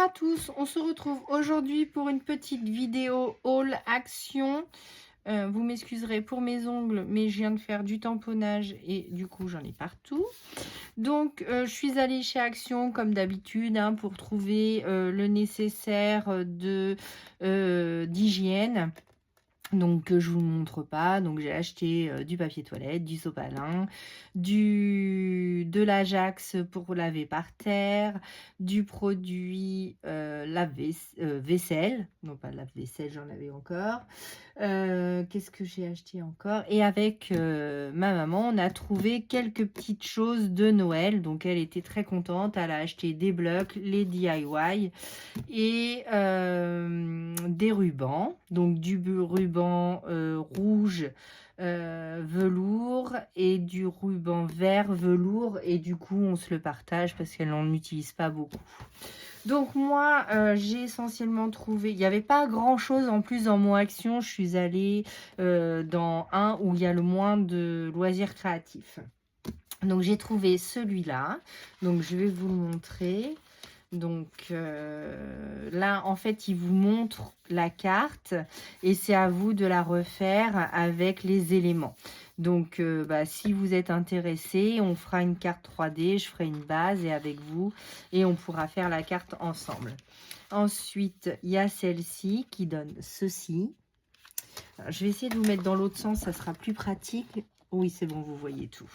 à tous, on se retrouve aujourd'hui pour une petite vidéo haul action. Vous m'excuserez pour mes ongles, mais je viens de faire du tamponnage et du coup j'en ai partout. Donc je suis allée chez Action comme d'habitude hein, pour trouver le nécessaire d'hygiène. Donc je vous montre pas, donc j'ai acheté du papier toilette, du sopalin, de l'Ajax pour laver par terre, du produit vaisselle, non pas lave-vaisselle, j'en avais encore. Qu'est-ce que j'ai acheté encore? Et avec ma maman, on a trouvé quelques petites choses de Noël, donc elle était très contente, elle a acheté des blocs, les DIY et des rubans, donc du ruban rouge velours et du ruban vert velours, et du coup on se le partage parce qu'elle n'en utilise pas beaucoup. Donc moi j'ai essentiellement trouvé, il n'y avait pas grand chose en plus dans mon action, je suis allée dans un où il y a le moins de loisirs créatifs. Donc j'ai trouvé celui-là, donc je vais vous le montrer. Donc là, en fait, il vous montre la carte et c'est à vous de la refaire avec les éléments. Donc, si vous êtes intéressé, on fera une carte 3D, je ferai une base et avec vous et on pourra faire la carte ensemble. Ensuite, il y a celle-ci qui donne ceci. Alors, je vais essayer de vous mettre dans l'autre sens, ça sera plus pratique. Oui, c'est bon, vous voyez tout.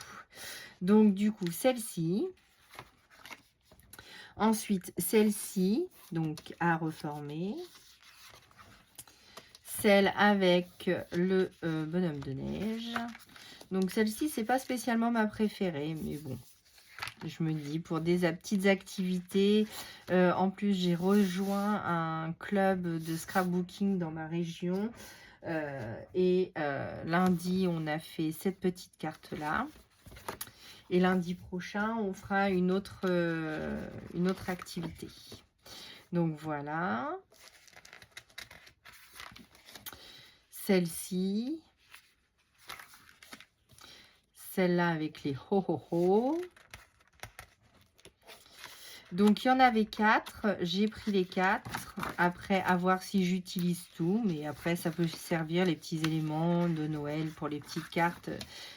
Donc, du coup, celle-ci. Ensuite, celle-ci, donc à reformer. Celle avec le bonhomme de neige. Donc celle-ci, c'est pas spécialement ma préférée, mais bon, je me dis pour des petites activités. En plus, j'ai rejoint un club de scrapbooking dans ma région. Lundi, on a fait cette petite carte-là. Et lundi prochain, on fera une autre activité. Donc voilà. Celle-ci. Celle-là avec les ho-ho-ho. Donc il y en avait 4. J'ai pris les 4. Après, à voir si j'utilise tout. Mais après, ça peut servir les petits éléments de Noël pour les petites cartes.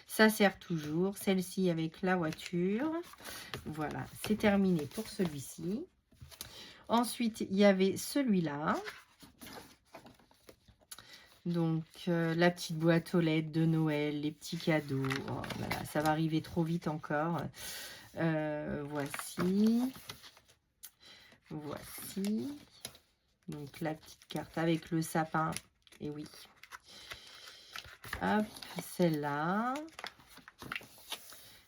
Ça sert toujours. Celle-ci avec la voiture. Voilà, c'est terminé pour celui-ci. Ensuite, il y avait celui-là. Donc, la petite boîte aux lettres de Noël, les petits cadeaux. Oh, voilà, ça va arriver trop vite encore. Voici. Voici. Donc, la petite carte avec le sapin. Et oui. Hop, celle-là.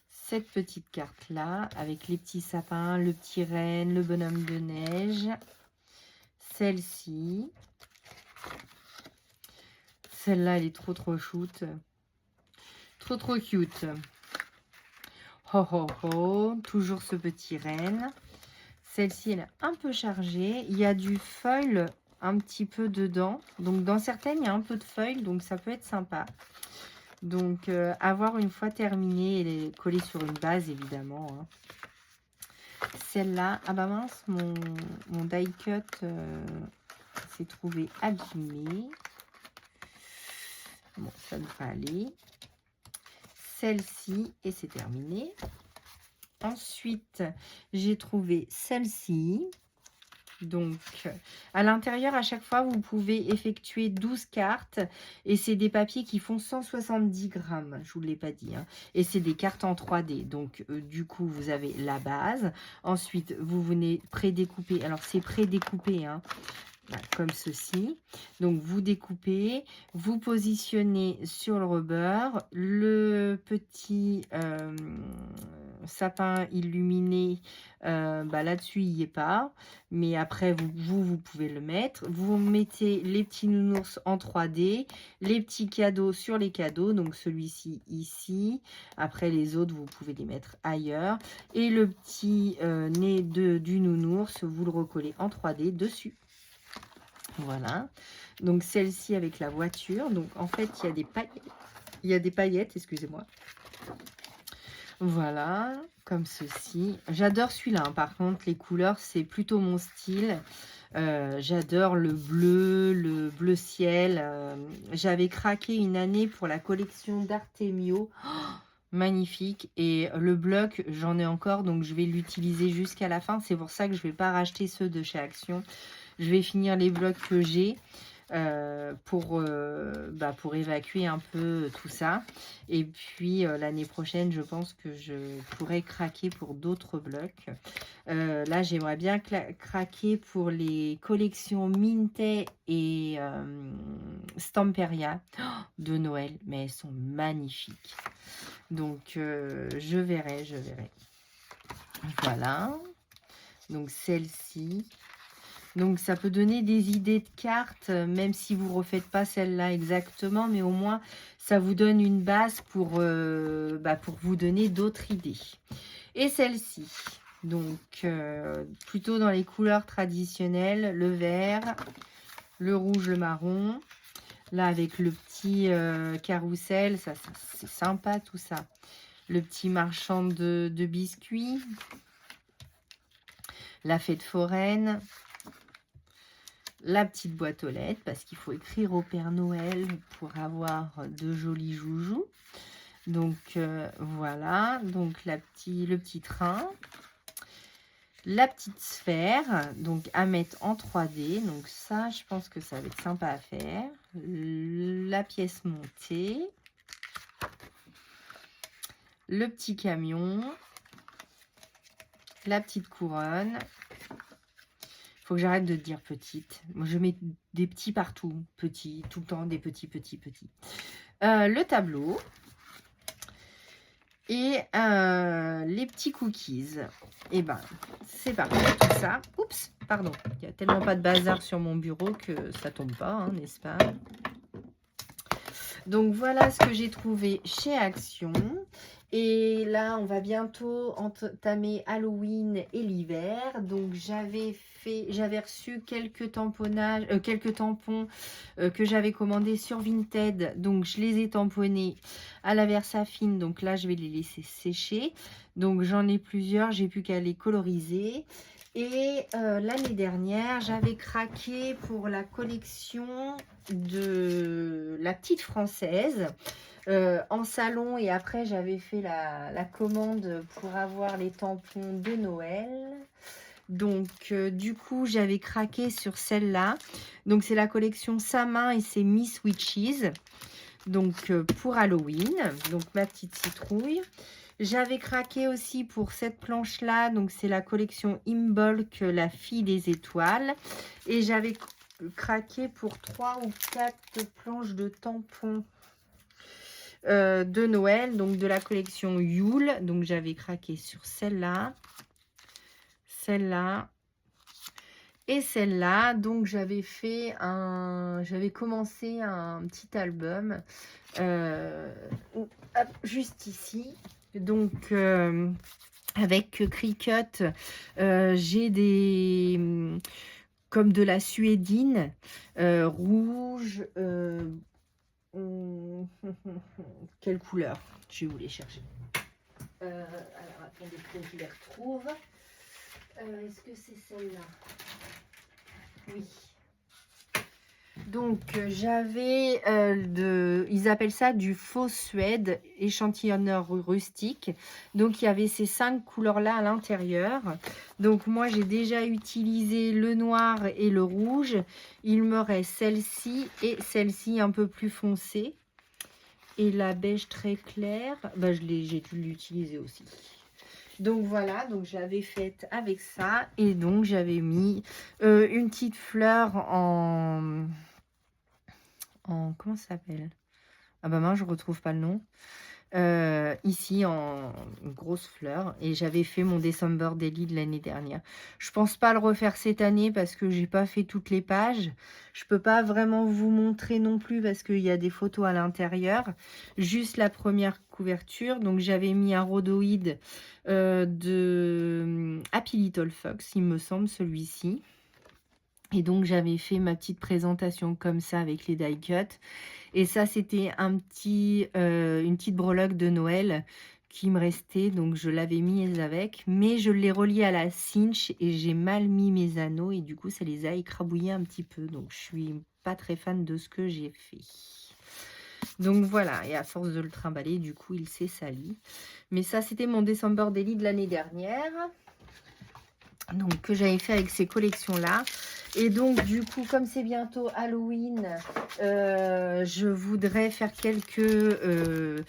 Cette petite carte-là, avec les petits sapins, le petit renne, le bonhomme de neige. Celle-ci. Celle-là, elle est trop shoot. Trop cute. Ho ho ho. Toujours ce petit renne. Celle-ci, elle est un peu chargée. Il y a du foil un petit peu dedans. Donc, dans certaines, il y a un peu de foil. Donc, ça peut être sympa. Donc, à voir une fois terminée. Elle est collée sur une base, évidemment. Hein. Celle-là, ah bah mince, mon die cut s'est trouvé abîmé. Bon, ça devrait aller. Celle-ci, et c'est terminé. Ensuite, j'ai trouvé celle-ci. Donc, à l'intérieur, à chaque fois, vous pouvez effectuer 12 cartes. Et c'est des papiers qui font 170 grammes. Je ne vous l'ai pas dit. Hein. Et c'est des cartes en 3D. Donc, du coup, vous avez la base. Ensuite, vous venez prédécouper. Alors, c'est prédécoupé, hein. Voilà, comme ceci. Donc, vous découpez, vous positionnez sur le rubber, le petit sapin illuminé, là-dessus, il n'y est pas. Mais après, vous pouvez le mettre. Vous mettez les petits nounours en 3D, les petits cadeaux sur les cadeaux. Donc, celui-ci ici. Après, les autres, vous pouvez les mettre ailleurs. Et le petit nez du nounours, vous le recollez en 3D dessus. Voilà, donc celle-ci avec la voiture. Donc en fait, il y a des paillettes, excusez-moi. Voilà, comme ceci. J'adore celui-là, hein. Par contre, les couleurs, c'est plutôt mon style. J'adore le bleu ciel. J'avais craqué une année pour la collection d'Artemio. Magnifique. Et le bloc, j'en ai encore, donc je vais l'utiliser jusqu'à la fin. C'est pour ça que je ne vais pas racheter ceux de chez Action. Je vais finir les blocs que j'ai pour évacuer un peu tout ça. Et puis l'année prochaine, je pense que je pourrais craquer pour d'autres blocs. Là, j'aimerais bien craquer pour les collections Minté et Stamperia de Noël. Mais elles sont magnifiques. Donc, je verrai. Voilà. Donc, celle-ci. Donc, ça peut donner des idées de cartes, même si vous ne refaites pas celle-là exactement. Mais au moins, ça vous donne une base pour vous donner d'autres idées. Et celle-ci. Donc, plutôt dans les couleurs traditionnelles. Le vert, le rouge, le marron. Là, avec le petit carrousel, ça c'est sympa tout ça. Le petit marchand de biscuits. La fête foraine. La petite boîte aux lettres, parce qu'il faut écrire au Père Noël pour avoir de jolis joujoux. Donc, voilà. Donc, le petit train. La petite sphère, donc à mettre en 3D. Donc ça, je pense que ça va être sympa à faire. La pièce montée. Le petit camion. La petite couronne. Il faut que j'arrête de dire petite. Moi, je mets des petits partout. Petits, tout le temps, des petits. Le tableau. Et les petits cookies. Et ben, c'est parti, tout ça. Oups, pardon. Il n'y a tellement pas de bazar sur mon bureau que ça tombe pas, hein, n'est-ce pas? Donc, voilà ce que j'ai trouvé chez Action. Et là, on va bientôt entamer Halloween et l'hiver. Donc, j'avais reçu quelques tamponnages, quelques tampons que j'avais commandés sur Vinted. Donc, je les ai tamponnés à la Versafine. Donc là, je vais les laisser sécher. Donc, j'en ai plusieurs. J'ai plus qu'à les coloriser. Et l'année dernière, j'avais craqué pour la collection de la petite française. En salon, et après j'avais fait la commande pour avoir les tampons de Noël. Donc du coup j'avais craqué sur celle-là. Donc c'est la collection Sa main et c'est Miss Witches. Donc pour Halloween, donc ma petite citrouille. J'avais craqué aussi pour cette planche-là. Donc c'est la collection Imbolc, la fille des étoiles. Et j'avais craqué pour 3 ou 4 planches de tampons de Noël, donc de la collection Yule. Donc j'avais craqué sur celle-là, et celle-là. Donc j'avais commencé un petit album juste ici. Donc avec Cricut, j'ai des comme de la suédine rouge. Quelle couleur? Je vais vous les chercher. Alors, attendez que je les retrouve. Est-ce que c'est celle-là? Oui. Donc, j'avais ils appellent ça du faux suède, échantillonneur rustique. Donc, il y avait ces 5 couleurs-là à l'intérieur. Donc, moi, j'ai déjà utilisé le noir et le rouge. Il me reste celle-ci et celle-ci un peu plus foncée. Et la beige très claire, bah, j'ai dû l'utiliser aussi. Donc voilà, donc j'avais faite avec ça. Et donc j'avais mis une petite fleur en comment ça s'appelle? Ah bah mince, je retrouve pas le nom. Ici en grosse fleur, et j'avais fait mon December Daily de l'année dernière. Je pense pas le refaire cette année parce que j'ai pas fait toutes les pages. Je peux pas vraiment vous montrer non plus parce qu'il y a des photos à l'intérieur. Juste la première couverture. Donc j'avais mis un rhodoïde de Happy Little Fox, il me semble, celui-ci. Et donc j'avais fait ma petite présentation comme ça avec les die cuts. Et ça, c'était une petite breloque de Noël qui me restait, donc je l'avais mis avec, mais je l'ai relié à la cinch et j'ai mal mis mes anneaux et du coup ça les a écrabouillés un petit peu, donc je suis pas très fan de ce que j'ai fait. Donc voilà, et à force de le trimballer, du coup il s'est sali. Mais ça c'était mon December Daily de l'année dernière, donc que j'avais fait avec ces collections là. Et donc du coup comme c'est bientôt Halloween, je voudrais faire quelques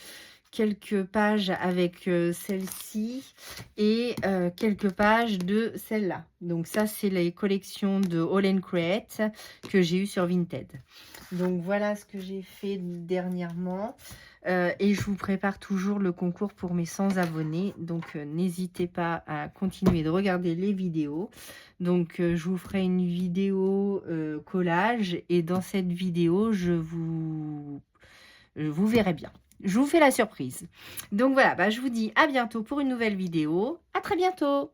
pages avec celle-ci et quelques pages de celle-là. Donc ça, c'est les collections de All and Create que j'ai eu sur Vinted. Donc voilà ce que j'ai fait dernièrement. Et je vous prépare toujours le concours pour mes 100 abonnés. Donc n'hésitez pas à continuer de regarder les vidéos. Donc je vous ferai une vidéo collage et dans cette vidéo, vous verrez bien. Je vous fais la surprise. Donc voilà, je vous dis à bientôt pour une nouvelle vidéo. À très bientôt!